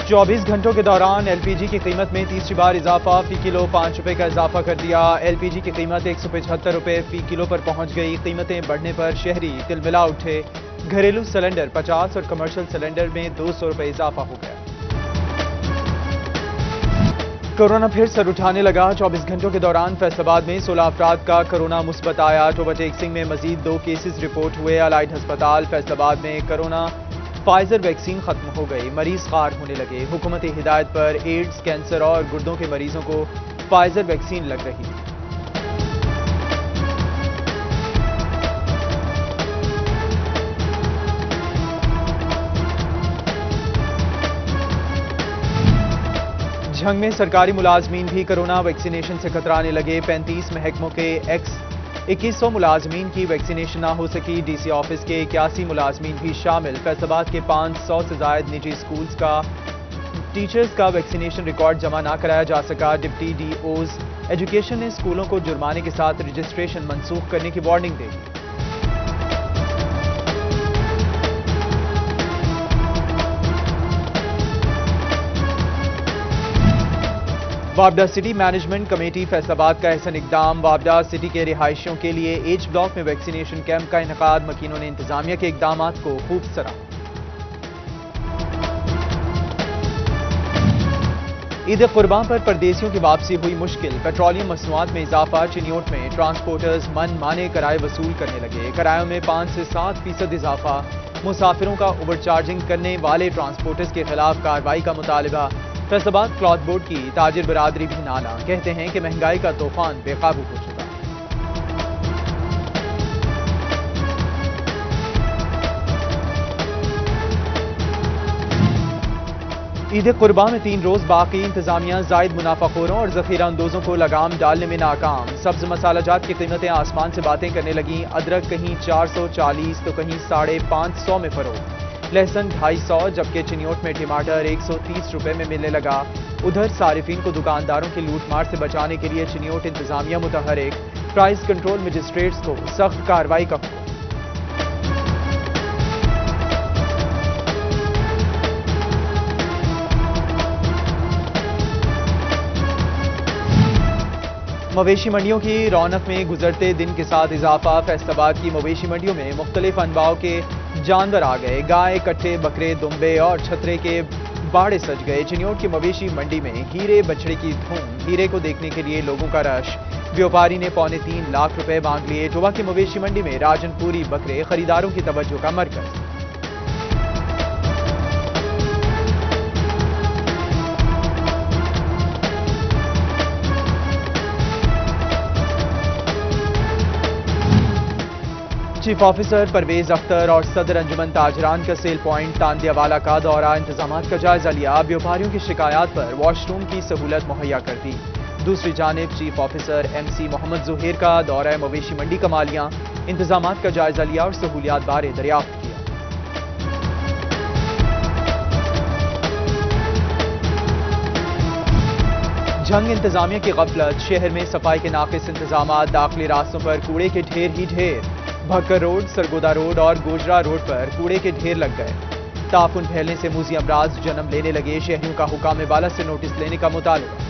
24 घंटों के दौरान एलपीजी की कीमत में तीसरी बार इजाफा, फी किलो 5 रुपए का इजाफा कर दिया। एलपीजी की कीमत 175 रुपए फी किलो पर पहुंच गई। कीमतें बढ़ने पर शहरी तिलमिला उठे। घरेलू सिलेंडर 50 और कमर्शियल सिलेंडर में 200 रुपए इजाफा हो गया। कोरोना फिर सर उठाने लगा। 24 घंटों के दौरान फैसलाबाद में 16 अफराद का कोरोना मुस्बत आया। ओवरटेक सिंह में मजीद 2 केसेस रिपोर्ट हुए। अलाइड अस्पताल फैसलाबाद में कोरोना फाइजर वैक्सीन खत्म हो गई, मरीज खार होने लगे। हुकूमती हिदायत पर एड्स, कैंसर और गुर्दों के मरीजों को फाइजर वैक्सीन लग रही थी। झंग में सरकारी मुलाजमीन भी कोरोना वैक्सीनेशन से कतराने लगे। 35 महकमों के 2100 मुलाजमीन की वैक्सीनेशन ना हो सकी। डीसी ऑफिस के 81 मुलाजमीन भी शामिल। फैसलाबाद के 500 से जायद निजी स्कूल्स का टीचर्स का वैक्सीनेशन रिकॉर्ड जमा ना कराया जा सका। डिप्टी डीओज एजुकेशन ने स्कूलों को जुर्माने के साथ रजिस्ट्रेशन मनसूख करने की वार्निंग दे दी। वापडा सिटी मैनेजमेंट कमेटी फैसलाबाद का अहसन इकदाम। वापडा सिटी के रिहायशियों के लिए एच ब्लॉक में वैक्सीनेशन कैंप का इनकाद। मकीनों ने इंतजामिया के इकदामात को खूब सराहा। ईद कुर्बान पर परदेसियों की वापसी हुई मुश्किल। पेट्रोलियम मसनूआत में इजाफा। चिन्योट में ट्रांसपोर्टर्स मन माने किराए वसूल करने लगे। किरायों में 5 से 7% इजाफा। मुसाफिरों का ओवर चार्जिंग करने वाले ट्रांसपोर्टर्स के खिलाफ कार्रवाई का मुतालबा। फैसलाबाद क्लॉथ बोर्ड की ताजिर बरादरी भी नाला। कहते हैं कि महंगाई का तूफान बेकाबू हो चुका। ईद कुर्बान में 3 रोज बाकी। इंतजामिया जायद मुनाफाखोरों और जखीरा अंदोजों को लगाम डालने में नाकाम। सब्ज मसाला जात की कीमतें आसमान से बातें करने लगीं। अदरक कहीं 440 तो कहीं 550 में फरोख्त। लहसुन 250, जबकि चिन्योट में टमाटर 130 रुपए में मिलने लगा। उधर सारिफीन को दुकानदारों की लूटमार से बचाने के लिए चिन्योट इंतजामिया मुतहरिक। प्राइस कंट्रोल मजिस्ट्रेट्स को सख्त कार्रवाई का हुक्म। मवेशी मंडियों की रौनक में गुजरते दिन के साथ इजाफा। फैसलाबाद की मवेशी मंडियों में मुख्तलिफ अनवाओं के जानवर आ गए। गाय, कट्टे, बकरे, दुम्बे और छतरे के बाड़े सज गए। चिन्योट की मवेशी मंडी में हीरे बछड़े की धूम। हीरे को देखने के लिए लोगों का रश। व्यापारी ने 3.25 लाख रुपए मांग लिए। टोबा की मवेशी मंडी में राजनपुरी बकरे खरीदारों की तवज्जो का मरकज। चीफ ऑफिसर परवेज अख्तर और सदर अंजुमन ताजरान का सेल पॉइंट तांदियावाला का दौरा। इंतजामात का जायजा लिया। व्यापारियों की शिकायत पर वॉशरूम की सहूलत मुहैया कर दी। दूसरी जानिब chief officer MC Mohammad Zuhair का दौरा मवेशी मंडी कमालियां। इंतजामात का जायजा लिया और सहूलियात बारे दरियाफ्त किया। झंग इंतजामिया की गफलत। शहर में सफाई के नाकिस इंतजामात। दाखिली रास्तों पर कूड़े के ढेर ही ढेर। भक्कर रोड, सरगोदा रोड और गोजरा रोड पर कूड़े के ढेर लग गए। ताफुन फैलने से मूजी अमराज जन्म लेने लगे। शहरियों का हुकाम बाला से नोटिस लेने का मुतालबा।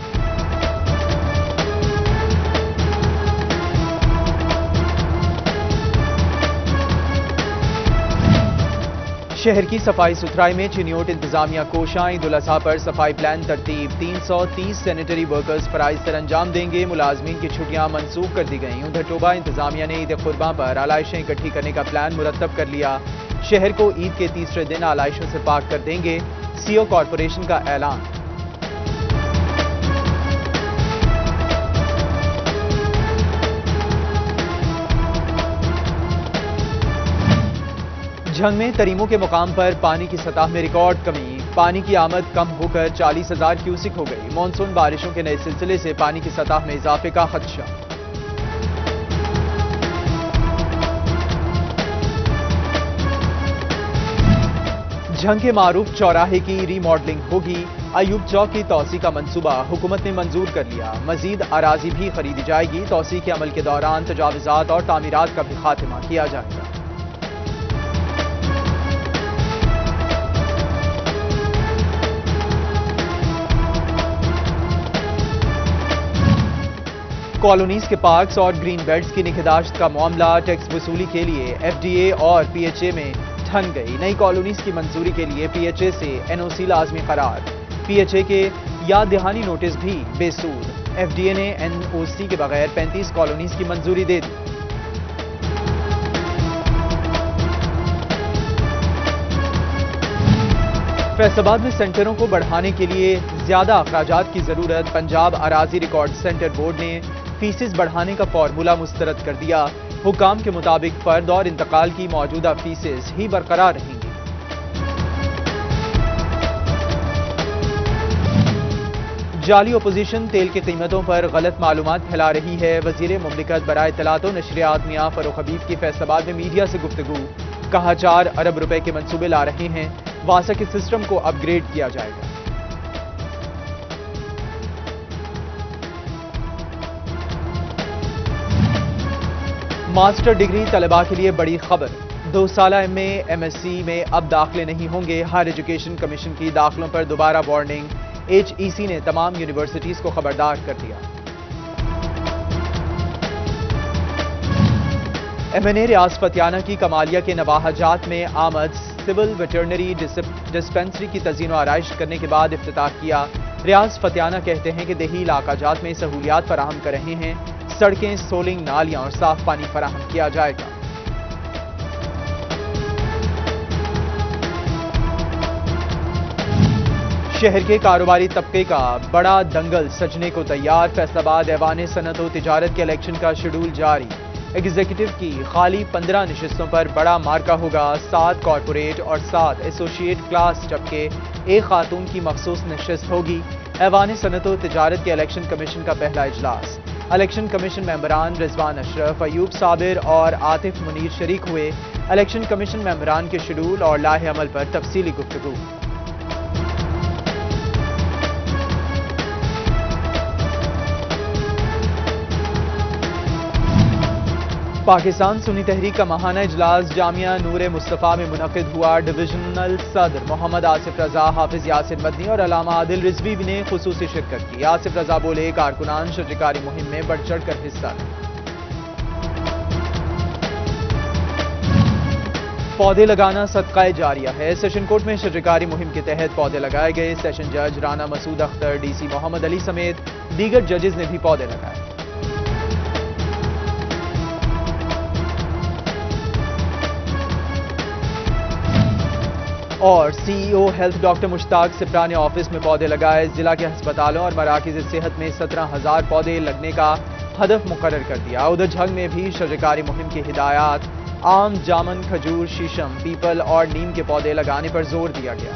शहर की सफाई सुथराई में चिन्योट इंतजामिया कोशां। ईद उल अजहा पर सफाई प्लान तरतीब। 330 सैनिटरी वर्कर्स फराइज सर अंजाम देंगे। मुलाजमीन की छुट्टियां मनसूख कर दी गईं। उधर टोबा इंतजामिया ने ईद कुर्बान पर आलाइशें इकट्ठी करने का प्लान मुरतब कर लिया। शहर को ईद के तीसरे दिन आलाइशों से पाक कर देंगे। CO कॉरपोरेशन का ऐलान। झंग में तरीमों के मुकाम पर पानी की सतह में रिकॉर्ड कमी। पानी की आमद कम होकर 40,000 क्यूसिक हो गई। मानसून बारिशों के नए सिलसिले से पानी की सतह में इजाफे का खदशा। झंग के मारूफ चौराहे की रीमॉडलिंग होगी। अयूब चौक की तौसी का मंसूबा हुकूमत ने मंजूर कर लिया। मजीद अराजी भी खरीदी जाएगी। तौसी के अमल के दौरान तजावुजात और तामीरात का भी खात्मा किया जाएगा। کالونیز کے پارکس اور گرین بیلٹس کی نگہداشت کا معاملہ ٹیکس وصولی کے لیے ایف ڈی اے اور پی ایچ اے میں ٹھن گئی. نئی کالونیز کی منظوری کے لیے پی ایچ اے سے این او سی لازمی قرار. پی ایچ اے کے یاد دہانی نوٹس بھی بے سود. ایف ڈی اے نے این او سی کے بغیر 35 کالونیز کی منظوری دے دی. فیصل آباد میں سینٹروں کو بڑھانے کے لیے زیادہ اخراجات کی ضرورت. پنجاب اراضی ریکارڈ سینٹر بورڈ نے فیسز بڑھانے کا فارمولہ مسترد کر دیا. حکام کے مطابق فرد اور انتقال کی موجودہ فیسز ہی برقرار رہیں گی. جعلی اپوزیشن تیل کی قیمتوں پر غلط معلومات پھیلا رہی ہے. وزیر مملکت برائے اطلاعات و نشریات میاں فاروق حبیب کی فیصل آباد میں میڈیا سے گفتگو. کہا 4 ارب روپے کے منصوبے لا رہے ہیں. واسا کے سسٹم کو اپ گریڈ کیا جائے گا. ماسٹر ڈگری طلباء کے لیے بڑی خبر. 2 سالہ M A M S C میں اب داخلے نہیں ہوں گے. ہائر ایجوکیشن کمیشن کی داخلوں پر دوبارہ وارننگ. ایچ ای سی نے تمام یونیورسٹیز کو خبردار کر دیا. ایم این اے ریاض فتیانہ کی کمالیہ کے نواحجات میں آمد. سول ویٹرنری ڈسپنسری کی تزئین و آرائش کرنے کے بعد افتتاح کیا. ریاض فتیانہ کہتے ہیں کہ دیہی علاقہ جات میں سہولیات فراہم کر رہے ہیں. سڑکیں، سولنگ، نالیاں اور صاف پانی فراہم کیا جائے گا. شہر کے کاروباری طبقے کا بڑا دنگل سجنے کو تیار. فیصل آباد ایوان صنعت و تجارت کے الیکشن کا شیڈول جاری. ایگزیکٹو کی خالی 15 نشستوں پر بڑا مارکا ہوگا. 7 کارپوریٹ اور 7 ایسوسیٹ کلاس جبکہ 1 خاتون کی مخصوص نشست ہوگی. ایوان صنعت و تجارت کے الیکشن کمیشن کا پہلا اجلاس. الیکشن کمیشن ممبران رضوان اشرف، ایوب صابر اور عاطف منیر شریک ہوئے. الیکشن کمیشن ممبران کے شیڈول اور لائحہ عمل پر تفصیلی گفتگو. پاکستان سنی تحریک کا ماہانہ اجلاس جامعہ نور مصطفیٰ میں منعقد ہوا. ڈویژنل صدر محمد آصف رضا، حافظ یاسر مدنی اور علامہ عادل رضوی نے خصوصی شرکت کی. آصف رضا بولے کارکنان شجرکاری مہم میں بڑھ چڑھ کر حصہ لیں. پودے لگانا صدقہ جاریہ ہے. سیشن کورٹ میں شجرکاری مہم کے تحت پودے لگائے گئے. سیشن جج رانا مسعود اختر، ڈی سی محمد علی سمیت دیگر ججز نے بھی پودے لگائے. اور سی ای او ہیلتھ ڈاکٹر مشتاق سپرا نے آفس میں پودے لگائے. ضلع کے ہسپتالوں اور مراکز صحت میں 17,000 پودے لگنے کا ہدف مقرر کر دیا. ادھر جھنگ میں بھی شجرکاری مہم کی ہدایات. آم، جامن، کھجور، شیشم، پیپل اور نیم کے پودے لگانے پر زور دیا گیا.